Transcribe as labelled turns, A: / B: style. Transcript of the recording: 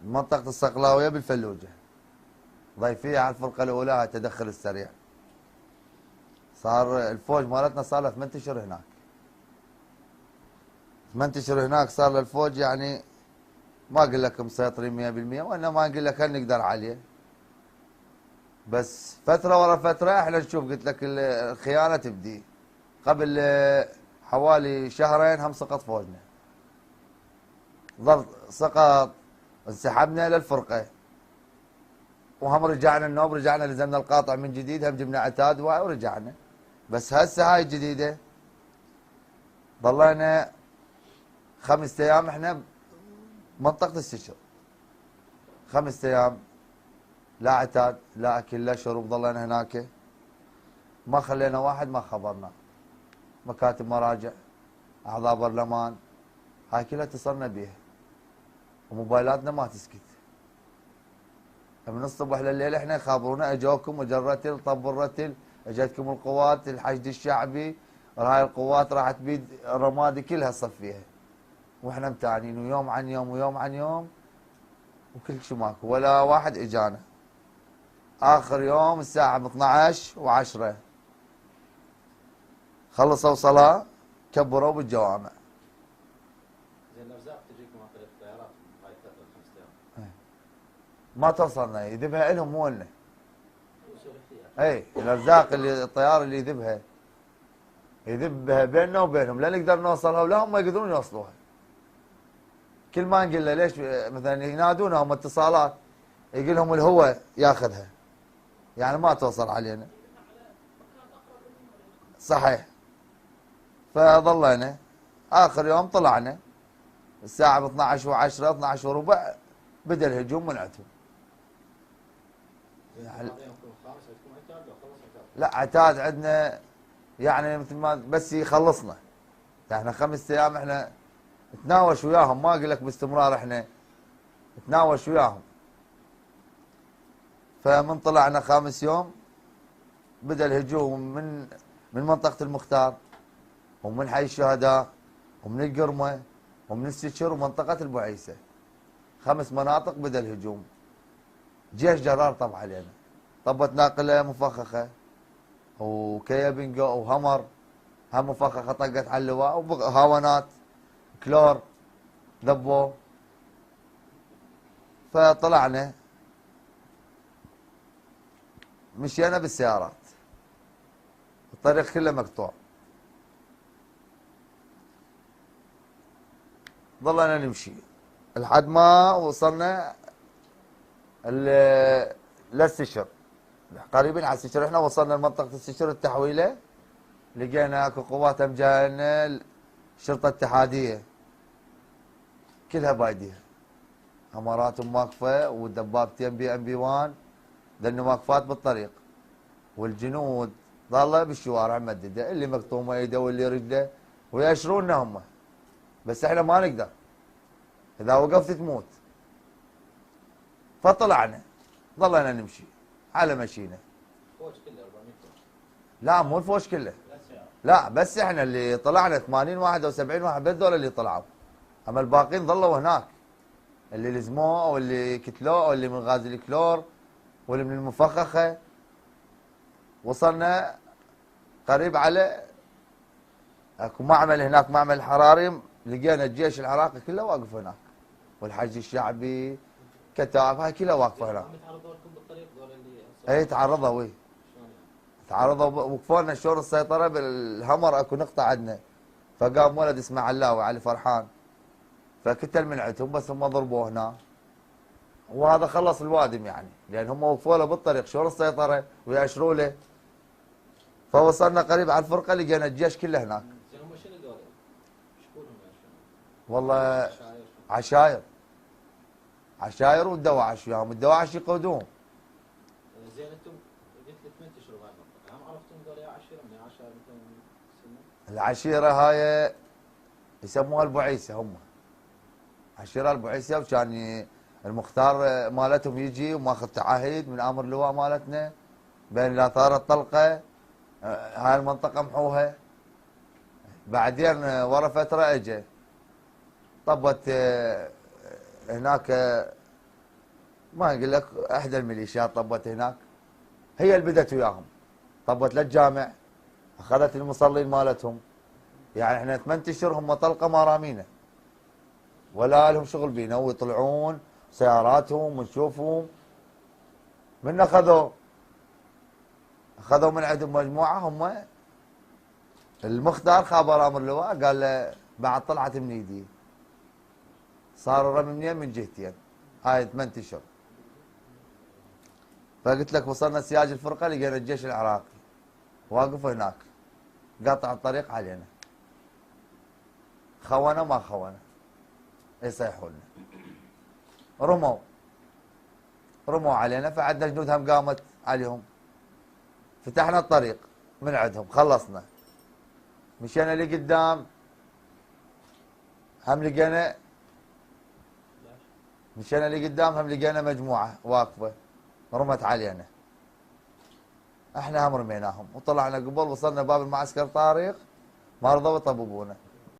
A: منطقة الصقلاوية بالفلوجة. ضيفية على الفرقة الأولى، هاي التدخل السريع. صار الفوج مالتنا صار له 8 اشهر هناك. 8 اشهر هناك صار له الفوج، يعني ما اقول لك مسيطرين 100%، وانما اقول لك هل نقدر عليه. بس فترة ورا فترة احنا نشوف، قلت لك الخيانة تبدي. قبل حوالي شهرين هم سقط فوجنا. ظل سقط، انسحبنا للفرقة، وهم رجعنا النوب، رجعنا لزمنا القاطع من جديد، هم جبنا عتاد ورجعنا. بس هسه هاي الجديدة ظلينا 5 ايام احنا بمنطقة السشر. 5 ايام لا عتاد لا اكل لا شرب، ظلينا هناك. ما خلينا واحد ما خبرنا. مكاتب مراجع، اعضاء برلمان، هاي كلها اتصلنا بيها. وموبايلاتنا ما تسكت. من الصبح لليل احنا يخابرونا اجوكم وجا الرتل، طب الرتل، اجتكم القوات، الحشد الشعبي، هاي القوات راح تبيد رمادي كلها تصفيها. واحنا متعنين، ويوم عن يوم ويوم عن يوم، وكل شيء ماكو، ولا واحد اجانا. اخر يوم الساعة 12 و10 خلصوا صلاة، كبروا بالجوامع.
B: زين الارزاق تجيكم عن طريق الطيارات هاي الفترة 5 ايام؟
A: ما توصلنا، يذبها لهم مو لنا. اي الارزاق اللي الطيار اللي يذبها، يذبها بيننا وبينهم، لا نقدر نوصلها ولا هم يقدرون يوصلوها. كل ما نقول له ليش مثلا ينادونا هم اتصالات، يقول لهم الهوى ياخذها، يعني ما توصل علينا. صحيح. فظلينا اخر يوم طلعنا الساعة 12 و10 12 وربع بدا الهجوم من عندهم. يعني لا عتاد عندنا، يعني مثل ما بس يخلصنا. احنا 5 ايام احنا نتناوش وياهم، ما اقول لك باستمرار، احنا نتناوش وياهم. فمن طلعنا 5 يوم بدا الهجوم من منطقة المختار، ومن حي الشهداء، ومن القرمة، ومن السشر، ومنطقة البعيسة. 5 مناطق بدا الهجوم. جيش جرار طب علينا، طبت ناقلة مفخخة وكيا بنجو وهمر، هم مفخخة طقت على اللواء، وهاونات كلور ذبوا. فطلعنا مشينا بالسيارات، الطريق كله مقطوع. ظلنا نمشي لحد ما وصلنا للسشر، قريبين على السشر. احنا وصلنا لمنطقة السشر التحويلة، لقينا اكو قوات جاينا الشرطة الاتحادية كلها بايديها، اماراتهم واقفة، والدبابتين بي ام 1 ذن واقفات بالطريق، والجنود ظاله بالشوارع مدده، اللي مقطومه يده واللي رجله، ويأشرونا هم. بس احنا ما نقدر، اذا وقفت تموت. فطلعنا ظلنا نمشي على مشينا.
B: فوج كله 400 فوج؟
A: لا مو الفوج كله، لا بس احنا اللي طلعنا 80 واحد او 70 واحد بس، ذول اللي طلعوا. اما الباقيين ظلوا هناك، اللي لزموه او اللي كتلوه او اللي من غاز الكلور واللي من المفخخه. وصلنا قريب على اكو معمل هناك، معمل حراري، لقينا الجيش العراقي كله واقف هناك، والحج الشعبي، كتائب، هاي كلها واقفه هناك.
B: هم تعرضوا لكم بالطريق ذول اللي
A: اي تعرضوا، وي تعرضوا، وقفوا لنا شلون السيطره بالهمر. اكو نقطه عندنا، فقام ولد اسمه علاوي علي فرحان، فكتل من عندهم، بس هم ضربوه هنا، وهذا خلص الوادم يعني، لان هم وقفوا له بالطريق شلون السيطره ويأشروا له. فوصلنا قريب على الفرقه، لقينا الجيش كله هناك.
B: زين هم شنو ذول؟ شكونهم يعني شنو؟
A: والله عشاير، عشاير والدواعش وياهم، الدواعش يقودوهم.
B: زين انتم قلت لي 8 اشهر بهاي المنطقة، هم عرفتم ذول يا عشيرة من عشائر مثلا سنة؟
A: العشيره هاي يسموها البعيسه، هم عشيره البعيسه. وكان المختار مالتهم يجي وماخذ تعهد من امر اللواء مالتنا، بين لا صارت طلقه هاي المنطقه محوها. بعدين ورا فتره اجى طبت هناك ما اقول لك احدى الميليشيات طبت هناك، هي اللي بدت وياهم، طبت للجامع، اخذت المصلين مالتهم. يعني احنا 8 اشهر هم طلقه ما رامينا، ولا لهم شغل بينا، ويطلعون سياراتهم ونشوفهم. من اخذوا من عندهم مجموعه، هم المختار خابر امر اللواء قال له بعد طلعت من ايدي، صار الرمي منين؟ من جهتين، هاي 8 اشهر. فقلت لك وصلنا سياج الفرقه لقينا الجيش العراقي واقف هناك قاطع الطريق علينا، خونه ما خونه يصيحوا لنا، رموا علينا، فعندنا جنود هم قامت عليهم، فتحنا الطريق من عندهم، خلصنا، مشينا لقدام، هم لقينا مشينا لقدام، هم لقينا مجموعه واقفه رمت علينا، احنا هم رميناهم، وطلعنا قبل، وصلنا باب المعسكر طارق، ما رضوا يطببونا.